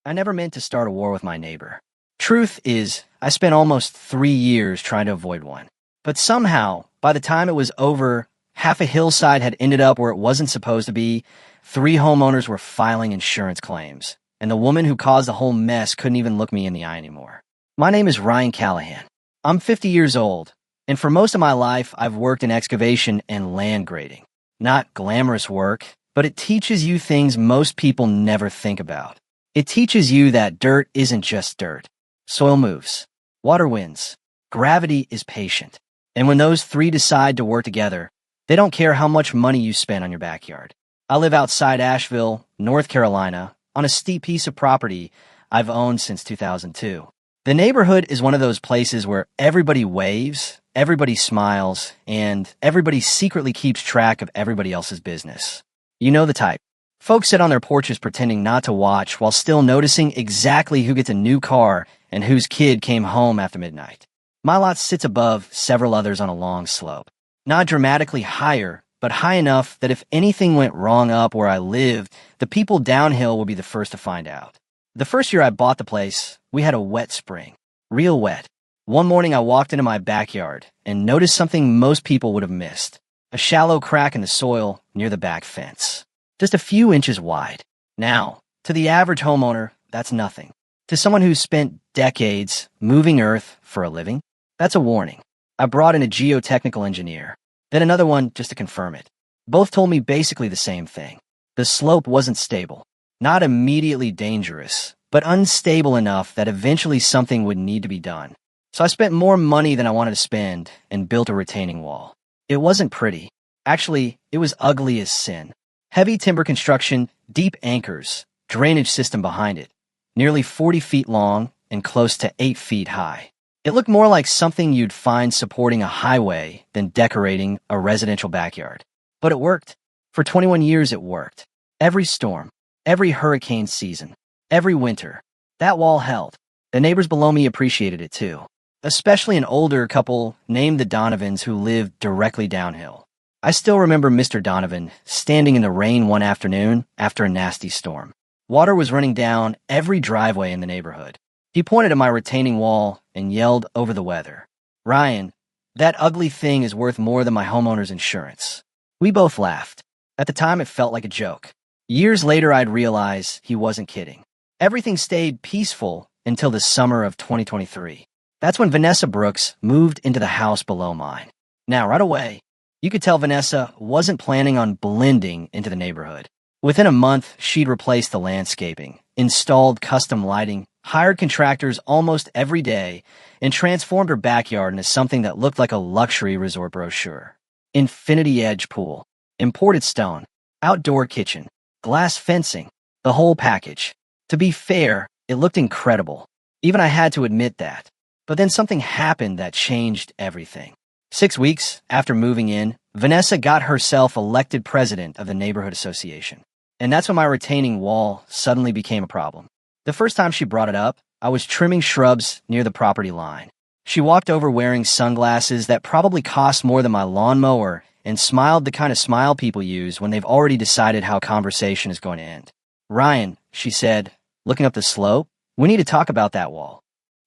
I never meant to start a war with my neighbor. Truth is, I spent almost 3 years trying to avoid one. But somehow, by the time it was over, half a hillside had ended up where it wasn't supposed to be. 3 homeowners were filing insurance claims, and the woman who caused the whole mess couldn't even look me in the eye anymore. My name is Ryan Callahan. I'm 50 years old, and for most of my life, I've worked in excavation and land grading. Not glamorous work, but it teaches you things most people never think about. It teaches you that dirt isn't just dirt. Soil moves. Water wins. Gravity is patient. And when those three decide to work together, they don't care how much money you spend on your backyard. I live outside Asheville, North Carolina, on a steep piece of property I've owned since 2002. The neighborhood is one of those places where everybody waves, everybody smiles, and everybody secretly keeps track of everybody else's business. You know the type. Folks sit on their porches pretending not to watch while still noticing exactly who gets a new car and whose kid came home after midnight. My lot sits above several others on a long slope. Not dramatically higher, but high enough that if anything went wrong up where I lived, the people downhill would be the first to find out. The first year I bought the place, we had a wet spring. Real wet. One morning I walked into my backyard and noticed something most people would have missed. A shallow crack in the soil near the back fence. Just a few inches wide. Now, to the average homeowner, that's nothing. To someone who's spent decades moving earth for a living, that's a warning. I brought in a geotechnical engineer, then another one just to confirm it. Both told me basically the same thing. The slope wasn't stable. Not immediately dangerous, but unstable enough that eventually something would need to be done. So I spent more money than I wanted to spend and built a retaining wall. It wasn't pretty. Actually, it was ugly as sin. Heavy timber construction, deep anchors, drainage system behind it, nearly 40 feet long and close to 8 feet high. It looked more like something you'd find supporting a highway than decorating a residential backyard. But it worked. For 21 years it worked. Every storm, every hurricane season, every winter, that wall held. The neighbors below me appreciated it too, especially an older couple named the Donovans who lived directly downhill. I still remember Mr. Donovan standing in the rain one afternoon after a nasty storm. Water was running down every driveway in the neighborhood. He pointed at my retaining wall and yelled over the weather, "Ryan, that ugly thing is worth more than my homeowner's insurance." We both laughed. At the time, it felt like a joke. Years later, I'd realize he wasn't kidding. Everything stayed peaceful until the summer of 2023. That's when Vanessa Brooks moved into the house below mine. Now, right away, you could tell Vanessa wasn't planning on blending into the neighborhood. Within a month, she'd replaced the landscaping, installed custom lighting, hired contractors almost every day, and transformed her backyard into something that looked like a luxury resort brochure. Infinity edge pool, imported stone, outdoor kitchen, glass fencing, the whole package. To be fair, it looked incredible. Even I had to admit that. But then something happened that changed everything. 6 weeks after moving in, Vanessa got herself elected president of the neighborhood association. And that's when my retaining wall suddenly became a problem. The first time she brought it up, I was trimming shrubs near the property line. She walked over wearing sunglasses that probably cost more than my lawnmower and smiled the kind of smile people use when they've already decided how a conversation is going to end. "Ryan," she said, looking up the slope, "we need to talk about that wall."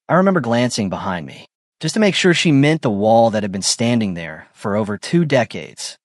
I remember glancing behind me, just to make sure she meant the wall that had been standing there for over 2 decades.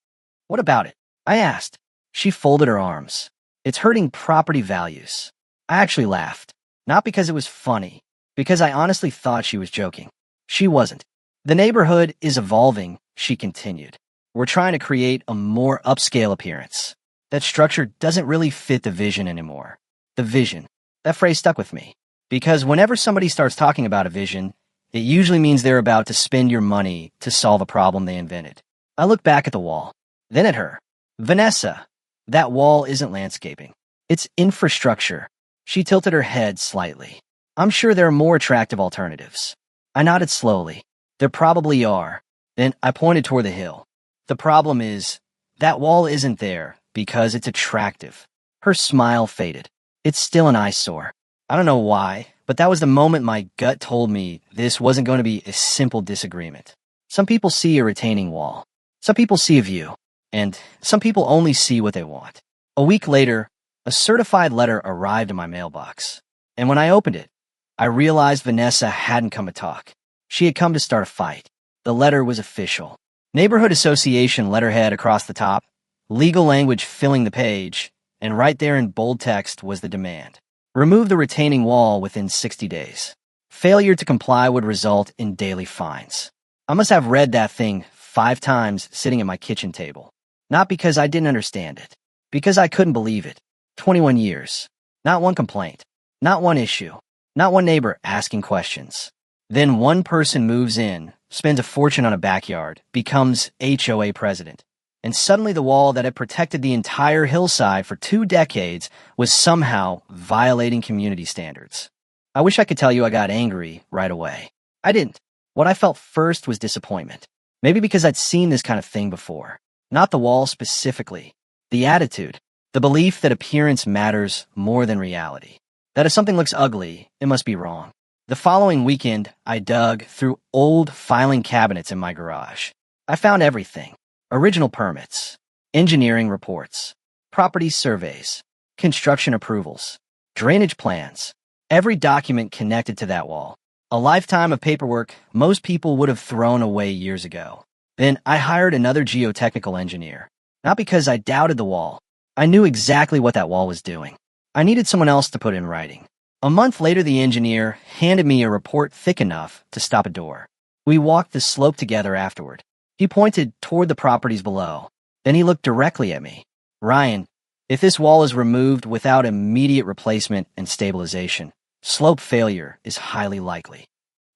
"What about it?" I asked. She folded her arms. "It's hurting property values." I actually laughed. Not because it was funny, because I honestly thought she was joking. She wasn't. "The neighborhood is evolving," she continued. "We're trying to create a more upscale appearance. That structure doesn't really fit the vision anymore." The vision. That phrase stuck with me. Because whenever somebody starts talking about a vision, it usually means they're about to spend your money to solve a problem they invented. I looked back at the wall, then at her. "Vanessa, that wall isn't landscaping. It's infrastructure." She tilted her head slightly. "I'm sure there are more attractive alternatives." I nodded slowly. "There probably are." Then I pointed toward the hill. "The problem is, that wall isn't there because it's attractive." Her smile faded. "It's still an eyesore." I don't know why, but that was the moment my gut told me this wasn't going to be a simple disagreement. Some people see a retaining wall. Some people see a view. And some people only see what they want. A week later, a certified letter arrived in my mailbox. And when I opened it, I realized Vanessa hadn't come to talk. She had come to start a fight. The letter was official. Neighborhood Association letterhead across the top, legal language filling the page, and right there in bold text was the demand. Remove the retaining wall within 60 days. Failure to comply would result in daily fines. I must have read that thing 5 times sitting at my kitchen table. Not because I didn't understand it, because I couldn't believe it. 21 years. Not one complaint. Not one issue. Not one neighbor asking questions. Then one person moves in, spends a fortune on a backyard, becomes HOA president, and suddenly the wall that had protected the entire hillside for 2 decades was somehow violating community standards. I wish I could tell you I got angry right away. I didn't. What I felt first was disappointment. Maybe because I'd seen this kind of thing before. Not the wall specifically. The attitude. The belief that appearance matters more than reality. That if something looks ugly, it must be wrong. The following weekend, I dug through old filing cabinets in my garage. I found everything. Original permits, engineering reports, property surveys, construction approvals, drainage plans, every document connected to that wall. A lifetime of paperwork most people would have thrown away years ago. Then I hired another geotechnical engineer. Not because I doubted the wall. I knew exactly what that wall was doing. I needed someone else to put in writing. A month later, the engineer handed me a report thick enough to stop a door. We walked the slope together afterward. He pointed toward the properties below. Then he looked directly at me. Ryan, if this wall is removed without immediate replacement and stabilization, slope failure is highly likely.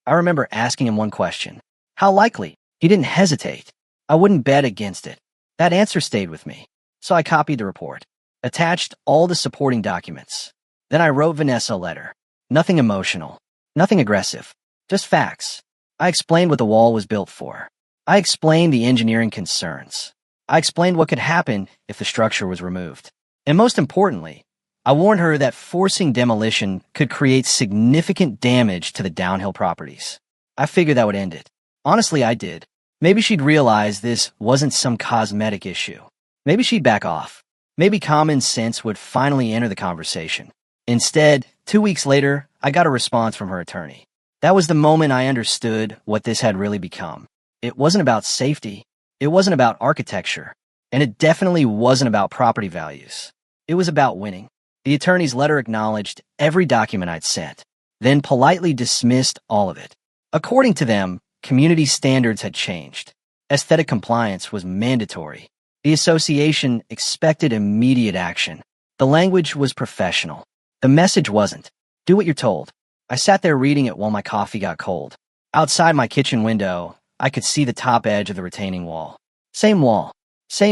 I remember asking him one question. How likely? He didn't hesitate. I wouldn't bet against it. That answer stayed with me. So I copied the report, attached all the supporting documents. Then I wrote Vanessa a letter. Nothing emotional, nothing aggressive, just facts. I explained what the wall was built for. I explained the engineering concerns. I explained what could happen if the structure was removed. And most importantly, I warned her that forcing demolition could create significant damage to the downhill properties. I figured that would end it. Honestly, I did. Maybe she'd realize this wasn't some cosmetic issue. Maybe she'd back off. Maybe common sense would finally enter the conversation. Instead, 2 weeks later, I got a response from her attorney. That was the moment I understood what this had really become. It wasn't about safety. It wasn't about architecture. And it definitely wasn't about property values. It was about winning. The attorney's letter acknowledged every document I'd sent, then politely dismissed all of it. According to them, community standards had changed. Aesthetic compliance was mandatory. The association expected immediate action. The language was professional. The message wasn't. Do what you're told. I sat there reading it while my coffee got cold. Outside my kitchen window, I could see the top edge of the retaining wall. Same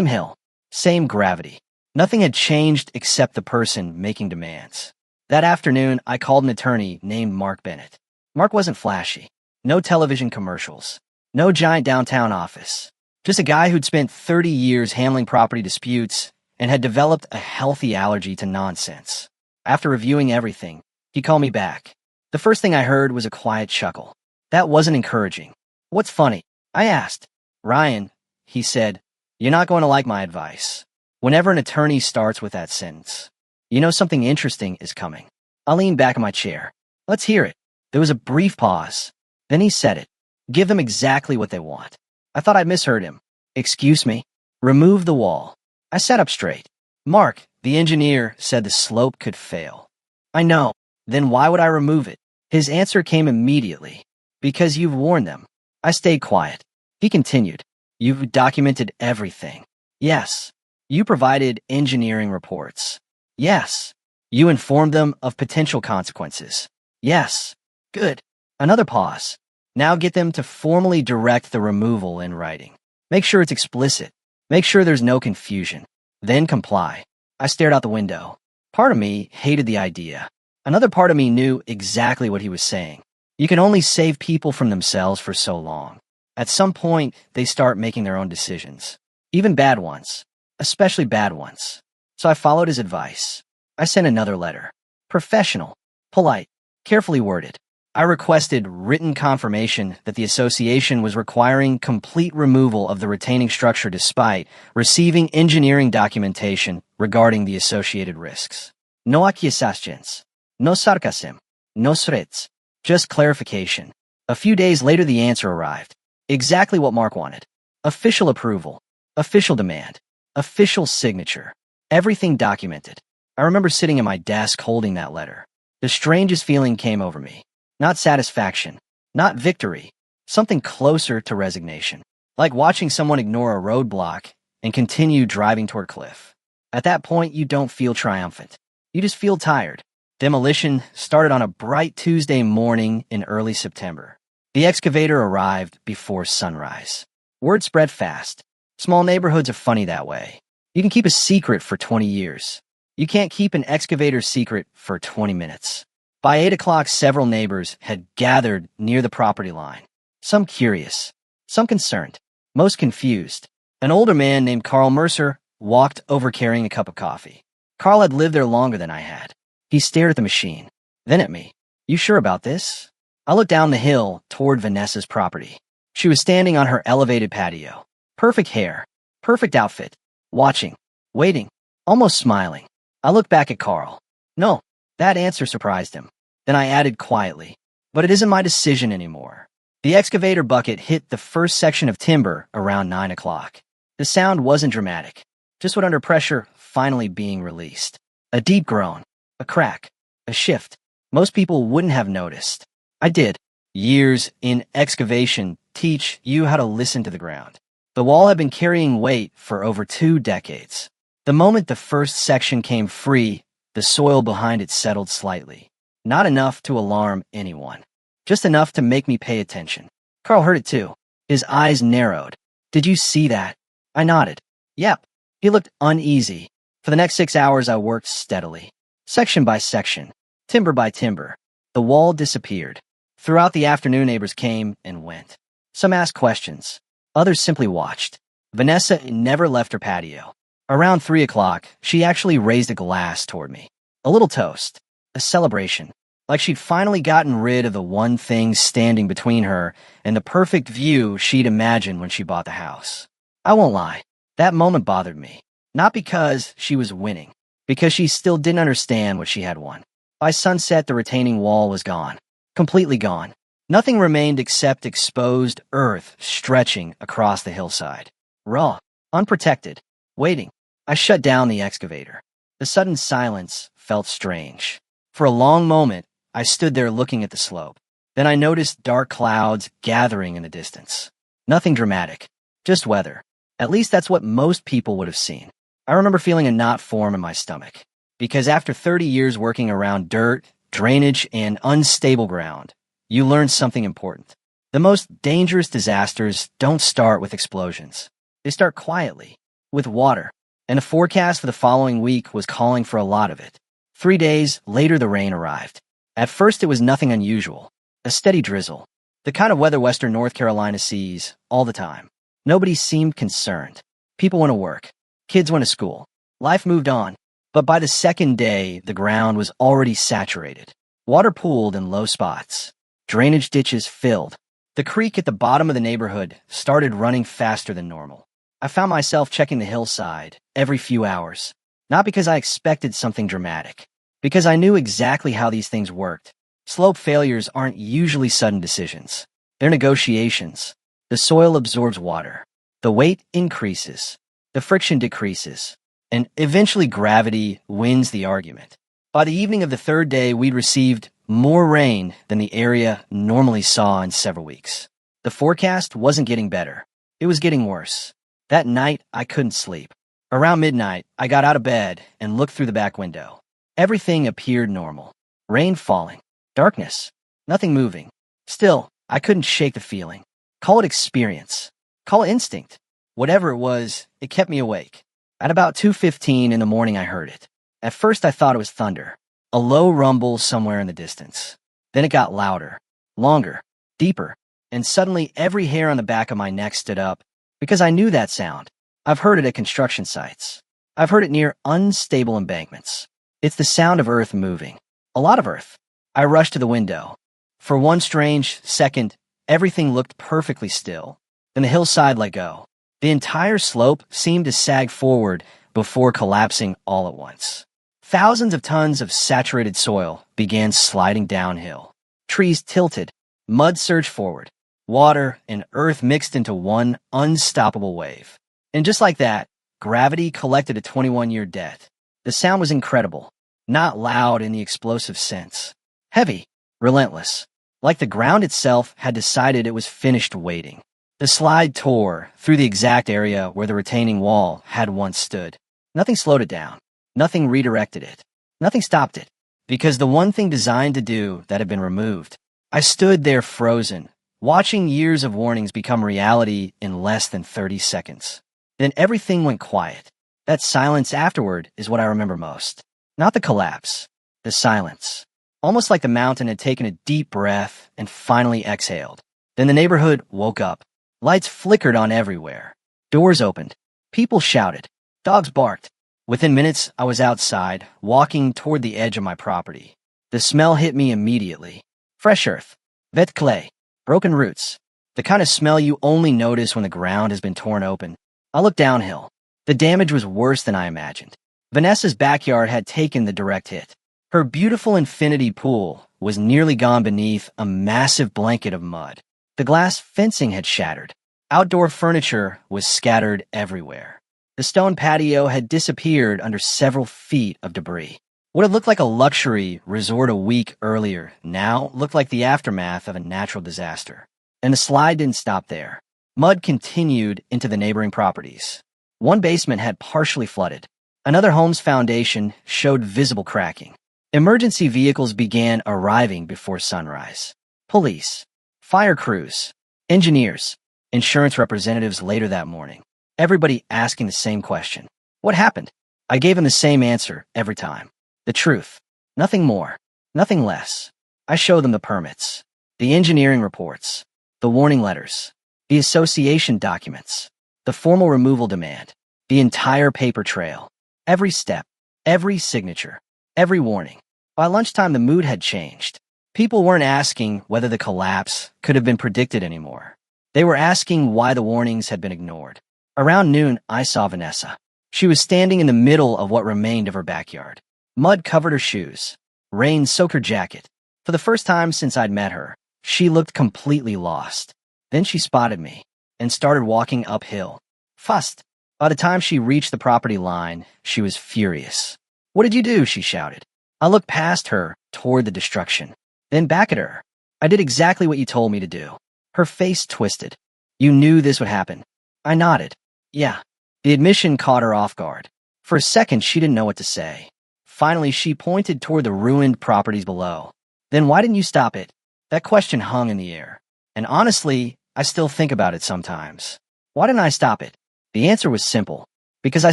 hill, same gravity. Nothing had changed except the person making demands. That afternoon, I called an attorney named Mark Bennett. Mark wasn't flashy. No television commercials. No giant downtown office. Just a guy who'd spent 30 years handling property disputes and had developed a healthy allergy to nonsense. After reviewing everything, he called me back. The first thing I heard was a quiet chuckle. That wasn't encouraging. What's funny? I asked. Ryan, he said, you're not going to like my advice. Whenever an attorney starts with that sentence, you know something interesting is coming. I leaned back in my chair. Let's hear it. There was a brief pause. Then he said it. Give them exactly what they want. I thought I misheard him. Excuse me. Remove the wall. I sat up straight. Mark, the engineer, said the slope could fail. I know. Then why would I remove it? His answer came immediately. Because you've warned them. I stayed quiet. He continued. You've documented everything. Yes. You provided engineering reports. Yes. You informed them of potential consequences. Yes. Good. Another pause. Now get them to formally direct the removal in writing. Make sure it's explicit. Make sure there's no confusion. Then comply. I stared out the window. Part of me hated the idea. Another part of me knew exactly what he was saying. You can only save people from themselves for so long. At some point, they start making their own decisions. Even bad ones. Especially bad ones. So I followed his advice. I sent another letter. Professional. Polite. Carefully worded. I requested written confirmation that the association was requiring complete removal of the retaining structure despite receiving engineering documentation regarding the associated risks. No acquiescence. No sarcasm. No threats. Just clarification. A few days later, the answer arrived. Exactly what Mark wanted. Official approval. Official demand. Official signature. Everything documented. I remember sitting at my desk holding that letter. The strangest feeling came over me. Not satisfaction. Not victory. Something closer to resignation. Like watching someone ignore a roadblock and continue driving toward a cliff. At that point, you don't feel triumphant. You just feel tired. Demolition started on a bright Tuesday morning in early September. The excavator arrived before sunrise. Word spread fast. Small neighborhoods are funny that way. You can keep a secret for 20 years. You can't keep an excavator secret for 20 minutes. By 8 o'clock, several neighbors had gathered near the property line. Some curious, some concerned, most confused. An older man named Carl Mercer walked over carrying a cup of coffee. Carl had lived there longer than I had. He stared at the machine, then at me. You sure about this? I looked down the hill toward Vanessa's property. She was standing on her elevated patio. Perfect hair, perfect outfit, watching, waiting, almost smiling. I looked back at Carl. No, that answer surprised him. Then I added quietly, but it isn't my decision anymore. The excavator bucket hit the first section of timber around 9 o'clock. The sound wasn't dramatic, just what under pressure finally being released. A deep groan, a crack, a shift. Most people wouldn't have noticed. I did. Years in excavation teach you how to listen to the ground. The wall had been carrying weight for over 2 decades. The moment the first section came free, the soil behind it settled slightly. Not enough to alarm anyone. Just enough to make me pay attention. Carl heard it too. His eyes narrowed. Did you see that? I nodded. Yep. He looked uneasy. For the next 6 hours, I worked steadily. Section by section. Timber by timber. The wall disappeared. Throughout the afternoon, neighbors came and went. Some asked questions. Others simply watched. Vanessa never left her patio. Around 3 o'clock, she actually raised a glass toward me. A little toast. A celebration. Like she'd finally gotten rid of the one thing standing between her and the perfect view she'd imagined when she bought the house. I won't lie. That moment bothered me. Not because she was winning. Because she still didn't understand what she had won. By sunset, the retaining wall was gone. Completely gone. Nothing remained except exposed earth stretching across the hillside. Raw. Unprotected. Waiting. I shut down the excavator. The sudden silence felt strange. For a long moment, I stood there looking at the slope. Then I noticed dark clouds gathering in the distance. Nothing dramatic. Just weather. At least that's what most people would have seen. I remember feeling a knot form in my stomach. Because after 30 years working around dirt, drainage, and unstable ground, you learn something important. The most dangerous disasters don't start with explosions. They start quietly, with water. And the forecast for the following week was calling for a lot of it. 3 days later, the rain arrived. At first, it was nothing unusual. A steady drizzle. The kind of weather western North Carolina sees all the time. Nobody seemed concerned. People went to work. Kids went to school. Life moved on. But by the second day, the ground was already saturated. Water pooled in low spots. Drainage ditches filled. The creek at the bottom of the neighborhood started running faster than normal. I found myself checking the hillside every few hours. Not because I expected something dramatic. Because I knew exactly how these things worked. Slope failures aren't usually sudden decisions. They're negotiations. The soil absorbs water. The weight increases. The friction decreases. And eventually gravity wins the argument. By the evening of the third day, we'd received more rain than the area normally saw in several weeks. The forecast wasn't getting better. It was getting worse. That night, I couldn't sleep. Around midnight, I got out of bed and looked through the back window. Everything appeared normal. Rain falling. Darkness. Nothing moving. Still, I couldn't shake the feeling. Call it experience. Call it instinct. Whatever it was, it kept me awake. At about 2:15 in the morning, I heard it. At first, I thought it was thunder. A low rumble somewhere in the distance. Then it got louder, longer, deeper, and suddenly every hair on the back of my neck stood up because I knew that sound. I've heard it at construction sites. I've heard it near unstable embankments. It's the sound of earth moving. A lot of earth. I rushed to the window. For one strange second, everything looked perfectly still. Then the hillside let go. The entire slope seemed to sag forward before collapsing all at once. Thousands of tons of saturated soil began sliding downhill. Trees tilted, mud surged forward, water and earth mixed into one unstoppable wave. And just like that, gravity collected a 21-year debt. The sound was incredible, not loud in the explosive sense. Heavy, relentless, like the ground itself had decided it was finished waiting. The slide tore through the exact area where the retaining wall had once stood. Nothing slowed it down. Nothing redirected it. Nothing stopped it. Because the one thing designed to do that had been removed. I stood there frozen, watching years of warnings become reality in less than 30 seconds. Then everything went quiet. That silence afterward is what I remember most. Not the collapse, the silence. Almost like the mountain had taken a deep breath and finally exhaled. Then the neighborhood woke up. Lights flickered on everywhere. Doors opened. People shouted. Dogs barked. Within minutes, I was outside, walking toward the edge of my property. The smell hit me immediately. Fresh earth, wet clay, broken roots. The kind of smell you only notice when the ground has been torn open. I looked downhill. The damage was worse than I imagined. Vanessa's backyard had taken the direct hit. Her beautiful infinity pool was nearly gone beneath a massive blanket of mud. The glass fencing had shattered. Outdoor furniture was scattered everywhere. The stone patio had disappeared under several feet of debris. What had looked like a luxury resort a week earlier now looked like the aftermath of a natural disaster. And the slide didn't stop there. Mud continued into the neighboring properties. One basement had partially flooded. Another home's foundation showed visible cracking. Emergency vehicles began arriving before sunrise. Police, fire crews, engineers, insurance representatives later that morning. Everybody asking the same question. What happened? I gave them the same answer every time. The truth. Nothing more. Nothing less. I showed them the permits, the engineering reports, the warning letters, the association documents, the formal removal demand, the entire paper trail, every step, every signature, every warning. By lunchtime, the mood had changed. People weren't asking whether the collapse could have been predicted anymore. They were asking why the warnings had been ignored. Around noon, I saw Vanessa. She was standing in the middle of what remained of her backyard. Mud covered her shoes. Rain soaked her jacket. For the first time since I'd met her, she looked completely lost. Then she spotted me and started walking uphill. Fast. By the time she reached the property line, she was furious. What did you do? She shouted. I looked past her toward the destruction, then back at her. I did exactly what you told me to do. Her face twisted. You knew this would happen. I nodded. Yeah. The admission caught her off guard. For a second, she didn't know what to say. Finally, she pointed toward the ruined properties below. Then why didn't you stop it? That question hung in the air. And honestly, I still think about it sometimes. Why didn't I stop it? The answer was simple. Because I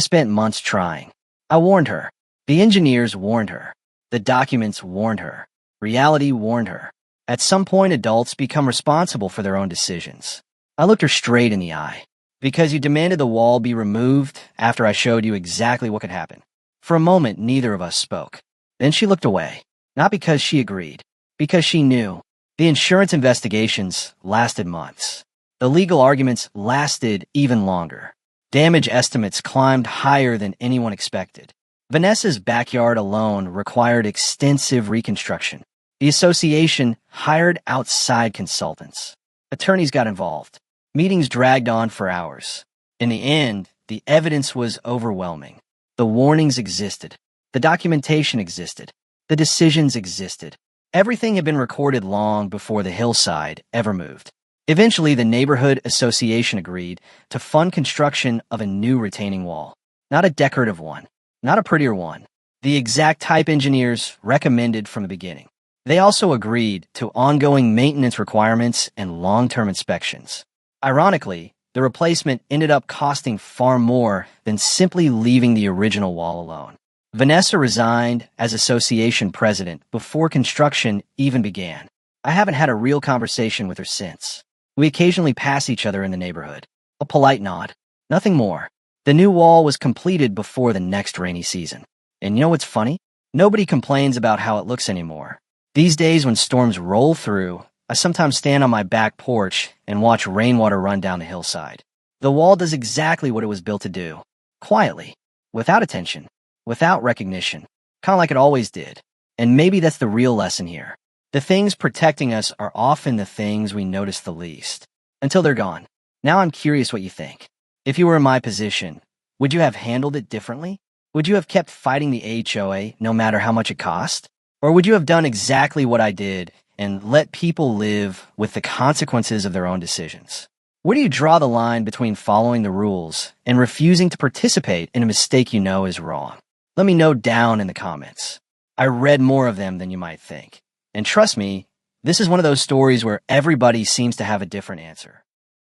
spent months trying. I warned her. The engineers warned her. The documents warned her. Reality warned her. At some point, adults become responsible for their own decisions. I looked her straight in the eye. Because you demanded the wall be removed after I showed you exactly what could happen. For a moment, neither of us spoke. Then she looked away. Not because she agreed. Because she knew. The insurance investigations lasted months. The legal arguments lasted even longer. Damage estimates climbed higher than anyone expected. Vanessa's backyard alone required extensive reconstruction. The association hired outside consultants. Attorneys got involved. Meetings dragged on for hours. In the end, the evidence was overwhelming. The warnings existed. The documentation existed. The decisions existed. Everything had been recorded long before the hillside ever moved. Eventually, the neighborhood association agreed to fund construction of a new retaining wall. Not a decorative one. Not a prettier one. The exact type engineers recommended from the beginning. They also agreed to ongoing maintenance requirements and long-term inspections. Ironically, the replacement ended up costing far more than simply leaving the original wall alone. Vanessa resigned as association president before construction even began. I haven't had a real conversation with her since. We occasionally pass each other in the neighborhood. A polite nod. Nothing more. The new wall was completed before the next rainy season. And you know what's funny? Nobody complains about how it looks anymore. These days when storms roll through, I sometimes stand on my back porch and watch rainwater run down the hillside. The wall does exactly what it was built to do. Quietly. Without attention. Without recognition. kind of like it always did. And maybe that's the real lesson here. The things protecting us are often the things we notice the least, until they're gone. Now I'm curious what you think. If you were in my position, would you have handled it differently? Would you have kept fighting the HOA no matter how much it cost? Or would you have done exactly what I did and let people live with the consequences of their own decisions? Where do you draw the line between following the rules and refusing to participate in a mistake you know is wrong? Let me know down in the comments. I read more of them than you might think. And trust me, this is one of those stories where everybody seems to have a different answer.